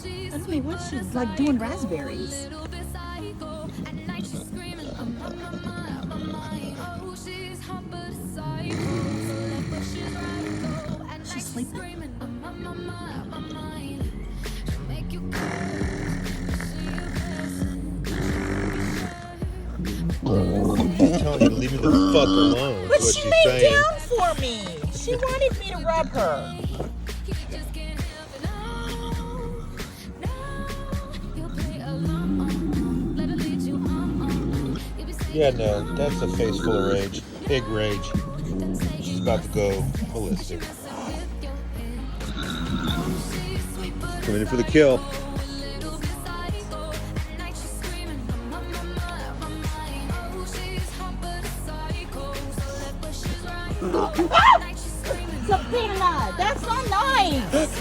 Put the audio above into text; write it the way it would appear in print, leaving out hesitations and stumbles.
I don't know what she's like doing raspberries. She's sleeping. She's telling you to leave me the fuck alone. But Is what she she's laid saying. down for me. She wanted me to rub her. Yeah, no, that's a face full of rage. Pig rage. She's about to go ballistic. Coming in for the kill. Sabrina, that's not nice.